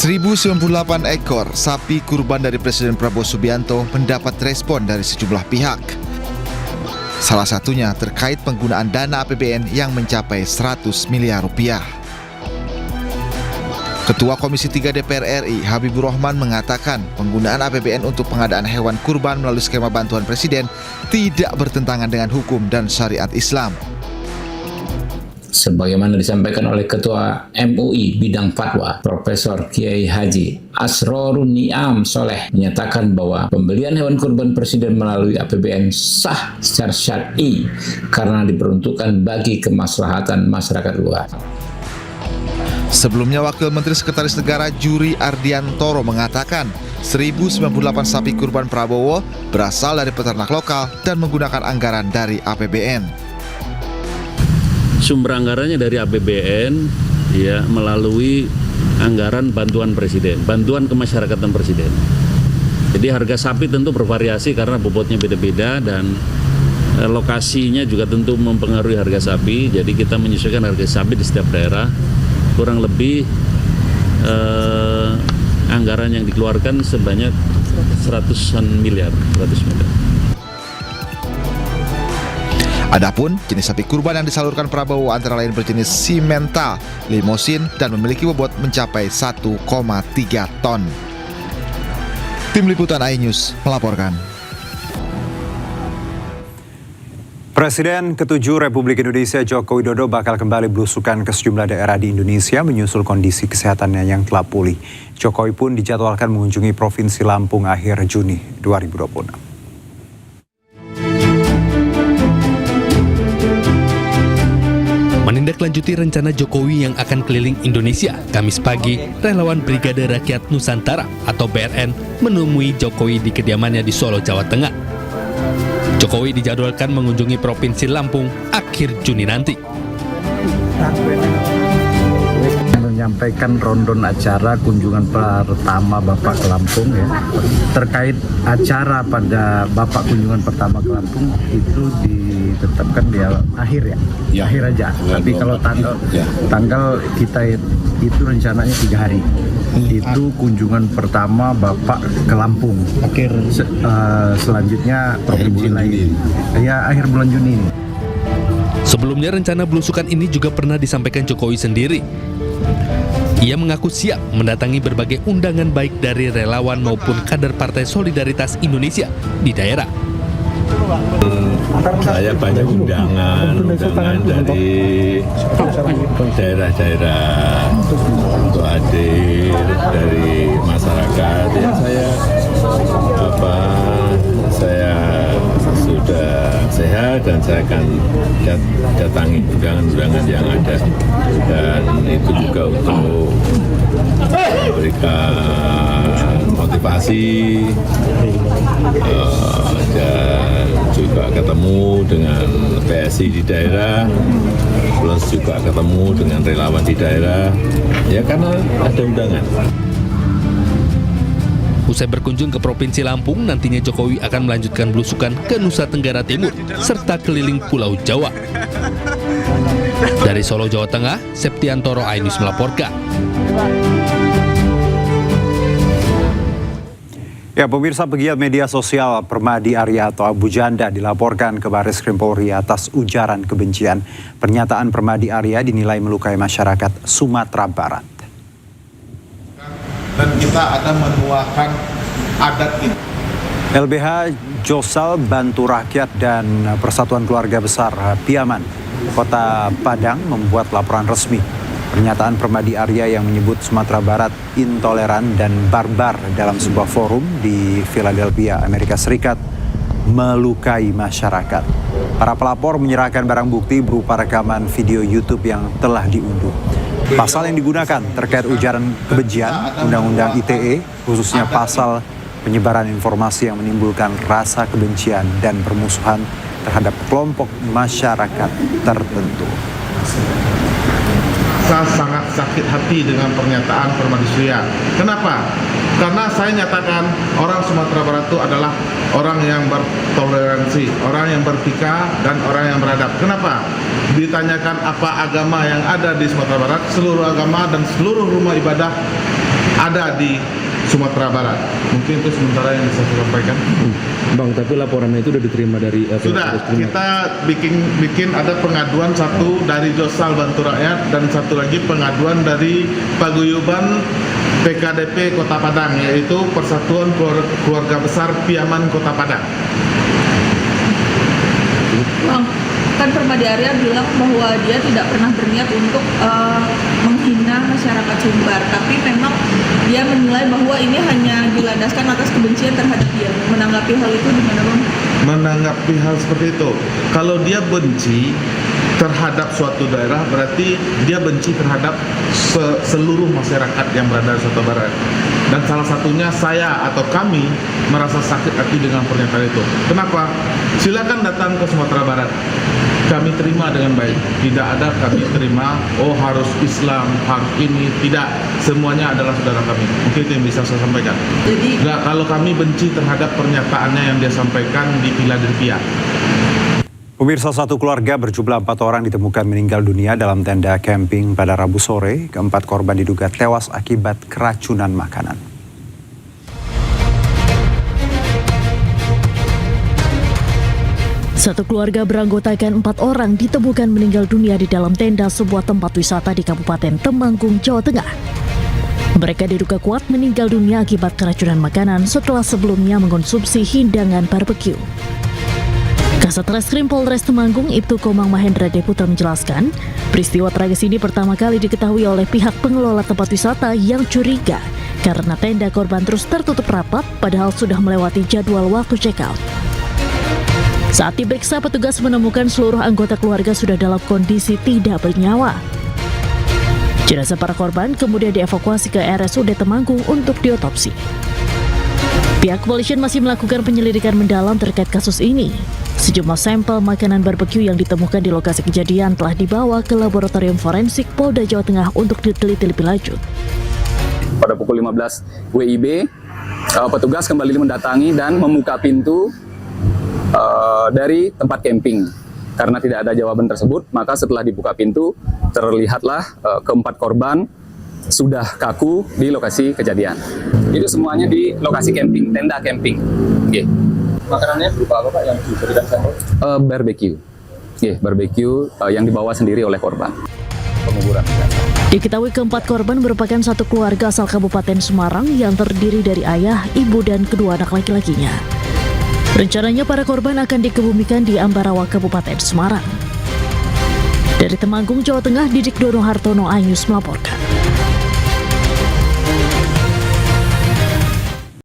1098 ekor sapi kurban dari Presiden Prabowo Subianto mendapat respon dari sejumlah pihak. Salah satunya terkait penggunaan dana APBN yang mencapai 100 miliar rupiah. Ketua Komisi 3 DPR RI Habibur Rahman mengatakan penggunaan APBN untuk pengadaan hewan kurban melalui skema bantuan Presiden tidak bertentangan dengan hukum dan syariat Islam. Sebagaimana disampaikan oleh Ketua MUI Bidang Fatwa, Profesor Kiai Haji Asrorun Niam Soleh menyatakan bahwa pembelian hewan kurban Presiden melalui APBN sah secara syar'i karena diperuntukkan bagi kemaslahatan masyarakat luas. Sebelumnya, Wakil Menteri Sekretaris Negara Juri Ardiantoro mengatakan 1098 sapi kurban Prabowo berasal dari peternak lokal dan menggunakan anggaran dari APBN. Sumber anggarannya dari APBN ya, melalui anggaran bantuan Presiden, bantuan kemasyarakatan Presiden. Jadi harga sapi tentu bervariasi karena bobotnya beda-beda dan lokasinya juga tentu mempengaruhi harga sapi. Jadi kita menyesuaikan harga sapi di setiap daerah. Kurang lebih anggaran yang dikeluarkan sebanyak 100 miliar. Adapun jenis sapi kurban yang disalurkan Prabowo antara lain berjenis simental, limosin, dan memiliki bobot mencapai 1,3 ton. Tim Liputan iNews melaporkan. Presiden ke-7 Republik Indonesia Joko Widodo bakal kembali belusukan ke sejumlah daerah di Indonesia menyusul kondisi kesehatannya yang telah pulih. Jokowi pun dijadwalkan mengunjungi Provinsi Lampung akhir Juni 2026. Menindaklanjuti rencana Jokowi yang akan keliling Indonesia, Kamis pagi, relawan Brigade Rakyat Nusantara atau BRN menemui Jokowi di kediamannya di Solo, Jawa Tengah. Jokowi dijadwalkan mengunjungi Provinsi Lampung akhir Juni nanti. Menyampaikan rondon acara kunjungan pertama Bapak ke Lampung ya. Terkait acara pada Bapak kunjungan pertama ke Lampung itu ditetapkan di akhir ya. Akhir aja. Tapi kalau tanggal kita itu rencananya 3 hari. Itu kunjungan pertama Bapak ke Lampung. Selanjutnya provinsi lain. Ya, akhir bulan Juni ini. Sebelumnya rencana belusukan ini juga pernah disampaikan Jokowi sendiri. Ia mengaku siap mendatangi berbagai undangan baik dari relawan maupun kader Partai Solidaritas Indonesia di daerah. Saya banyak undangan dari daerah-daerah untuk hadir dari masyarakat. Ya saya sudah sehat dan saya akan datangi undangan-undangan yang ada, dan itu juga untuk memberikan motivasi dan juga ketemu dengan PSI di daerah, plus juga ketemu dengan relawan di daerah, ya karena ada undangan. Usai berkunjung ke Provinsi Lampung, nantinya Jokowi akan melanjutkan belusukan ke Nusa Tenggara Timur serta keliling Pulau Jawa. Dari Solo, Jawa Tengah, Septiantoro iNews melaporkan. Ya, pemirsa, pegiat media sosial Permadi Arya atau Abu Janda dilaporkan ke Baris Krim Polri atas ujaran kebencian. Pernyataan Permadi Arya dinilai melukai masyarakat Sumatera Barat. Dan kita akan menuakan adat itu. LBH Josal Bantu Rakyat dan Persatuan Keluarga Besar Piaman Kota Padang membuat laporan resmi. Pernyataan Permadi Arya yang menyebut Sumatera Barat intoleran dan barbar dalam sebuah forum di Philadelphia, Amerika Serikat melukai masyarakat. Para pelapor menyerahkan barang bukti berupa rekaman video YouTube yang telah diunduh. Pasal yang digunakan terkait ujaran kebencian, Undang-Undang ITE, khususnya pasal penyebaran informasi yang menimbulkan rasa kebencian dan permusuhan terhadap kelompok masyarakat tertentu. Saya sangat sakit hati dengan pernyataan Permadi Arya. Kenapa? Karena saya nyatakan orang Sumatera Barat itu adalah orang yang bertoleransi, orang yang bertika, dan orang yang beradab. Kenapa? Ditanyakan apa agama yang ada di Sumatera Barat, seluruh agama dan seluruh rumah ibadah ada di Sumatera Barat. Mungkin itu sementara yang bisa saya sampaikan. Bang, tapi laporannya itu sudah diterima dari Sudah, kita bikin ada pengaduan satu dari Josal Bantu Rakyat dan satu lagi pengaduan dari Paguyuban PKDP Kota Padang, yaitu Persatuan Keluarga Besar Piaman Kota Padang. Bang, kan Permadi Arya bilang bahwa dia tidak pernah berniat untuk menghina masyarakat Sumbar, tapi memang dia menilai bahwa ini hanya dilandaskan atas kebencian terhadap dia. Menanggapi hal itu gimana, Bang? Menanggapi hal seperti itu, kalau dia benci terhadap suatu daerah, berarti dia benci terhadap seluruh masyarakat yang berada di Sumatera Barat. Dan salah satunya saya atau kami merasa sakit hati dengan pernyataan itu. Kenapa? Silakan datang ke Sumatera Barat. Kami terima dengan baik. Tidak ada kami terima, oh harus Islam, harus ini. Tidak, semuanya adalah saudara kami. Mungkin itu yang bisa saya sampaikan. Jadi, Enggak, kalau kami benci terhadap pernyataannya yang dia sampaikan di Philadelphia. Pemirsa, satu keluarga berjumlah 4 orang ditemukan meninggal dunia dalam tenda camping pada Rabu sore. Keempat korban diduga tewas akibat keracunan makanan. Satu keluarga beranggotakan 4 orang ditemukan meninggal dunia di dalam tenda sebuah tempat wisata di Kabupaten Temanggung, Jawa Tengah. Mereka diduga kuat meninggal dunia akibat keracunan makanan setelah sebelumnya mengkonsumsi hidangan barbeque. Kasat Reskrim Polres Temanggung, Ibtu Komang Mahendra Deputa menjelaskan, peristiwa tragis ini pertama kali diketahui oleh pihak pengelola tempat wisata yang curiga karena tenda korban terus tertutup rapat padahal sudah melewati jadwal waktu check-out. Saat diperiksa, petugas menemukan seluruh anggota keluarga sudah dalam kondisi tidak bernyawa. Jenazah para korban kemudian dievakuasi ke RSUD Temanggung untuk diotopsi. Pihak kepolisian masih melakukan penyelidikan mendalam terkait kasus ini. Sejumlah sampel makanan barbeque yang ditemukan di lokasi kejadian telah dibawa ke Laboratorium Forensik Polda Jawa Tengah untuk diteliti lebih lanjut. Pada pukul 15 WIB, petugas kembali mendatangi dan membuka pintu dari tempat camping. Karena tidak ada jawaban tersebut, maka setelah dibuka pintu, terlihatlah keempat korban sudah kaku di lokasi kejadian. Itu semuanya di lokasi camping, tenda camping. Okay. Makanannya berupa apa, Pak, yang diberikan sampel? Barbecue. Barbecue yang dibawa sendiri oleh korban. Penguburan. Diketahui keempat korban merupakan satu keluarga asal Kabupaten Semarang yang terdiri dari ayah, ibu, dan kedua anak laki-lakinya. Rencananya para korban akan dikebumikan di Ambarawa, Kabupaten Semarang. Dari Temanggung, Jawa Tengah, Didik Dono Hartono, iNews melaporkan.